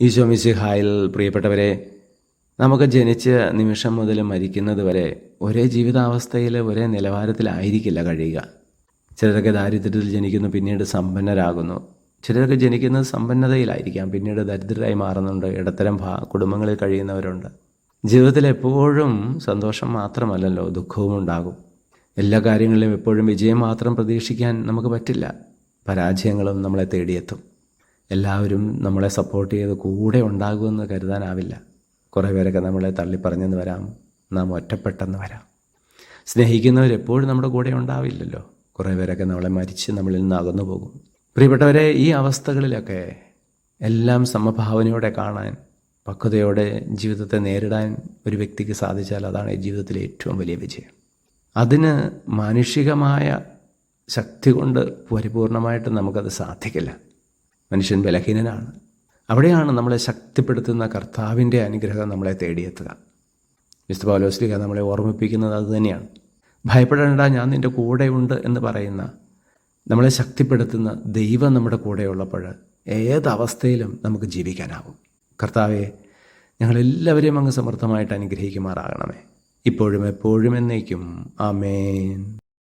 ഈശോ മിശിഹായിൽ പ്രിയപ്പെട്ടവരെ, നമുക്ക് ജനിച്ച നിമിഷം മുതൽ മരിക്കുന്നത് വരെ ഒരേ ജീവിതാവസ്ഥയിൽ ഒരേ നിലവാരത്തിലായിരിക്കില്ല കഴിയുക. ചിലരൊക്കെ ദാരിദ്ര്യത്തിൽ ജനിക്കുന്നു, പിന്നീട് സമ്പന്നരാകുന്നു. ചിലരൊക്കെ ജനിക്കുന്നത് സമ്പന്നതയിലായിരിക്കാം, പിന്നീട് ദരിദ്രരായി മാറുന്നുണ്ട്. ഇടത്തരം കുടുംബങ്ങളിൽ കഴിയുന്നവരുണ്ട്. ജീവിതത്തിൽ എപ്പോഴും സന്തോഷം മാത്രമല്ലല്ലോ, ദുഃഖവും ഉണ്ടാകും. എല്ലാ കാര്യങ്ങളിലും എപ്പോഴും വിജയം മാത്രം പ്രതീക്ഷിക്കാൻ നമുക്ക് പറ്റില്ല. പരാജയങ്ങളും നമ്മളെ തേടിയെത്തും. എല്ലാവരും നമ്മളെ സപ്പോർട്ട് ചെയ്ത് കൂടെ ഉണ്ടാകുമെന്ന് കരുതാനാവില്ല. കുറേ പേരൊക്കെ നമ്മളെ തള്ളിപ്പറഞ്ഞെന്ന് വരാം, നാം ഒറ്റപ്പെട്ടെന്ന് വരാം. സ്നേഹിക്കുന്നവരെപ്പോഴും നമ്മുടെ കൂടെ ഉണ്ടാവില്ലല്ലോ. കുറേ പേരൊക്കെ നമ്മളെ മരിച്ച് നമ്മളിൽ നിന്ന് അകന്നു പോകും. പ്രിയപ്പെട്ടവരെ, ഈ അവസ്ഥകളിലൊക്കെ എല്ലാം സമഭാവനയോടെ കാണാൻ, പക്വതയോടെ ജീവിതത്തെ നേരിടാൻ ഒരു വ്യക്തിക്ക് സാധിച്ചാൽ അതാണ് ജീവിതത്തിലെ ഏറ്റവും വലിയ വിജയം. അതിന് മാനുഷികമായ ശക്തി കൊണ്ട് പരിപൂർണമായിട്ട് നമുക്കത് സാധിക്കില്ല. മനുഷ്യൻ ബലഹീനനാണ്. അവിടെയാണ് നമ്മളെ ശക്തിപ്പെടുത്തുന്ന കർത്താവിൻ്റെ അനുഗ്രഹം നമ്മളെ തേടിയെത്തുക. വിശുദ്ധ പൗലോസ്ലീഹ നമ്മളെ ഓർമ്മിപ്പിക്കുന്നത് അതുതന്നെയാണ്. ഭയപ്പെടേണ്ട, ഞാൻ നിൻ്റെ കൂടെയുണ്ട് എന്ന് പറയുന്ന, നമ്മളെ ശക്തിപ്പെടുത്തുന്ന ദൈവം നമ്മുടെ കൂടെയുള്ളപ്പോൾ ഏതവസ്ഥയിലും നമുക്ക് ജീവിക്കാനാവും. കർത്താവെ, ഞങ്ങളെല്ലാവരെയും അങ്ങ് സമൃദ്ധമായിട്ട് അനുഗ്രഹിക്കുമാറാകണമേ, ഇപ്പോഴും എപ്പോഴും എന്നേക്കും. ആമേൻ.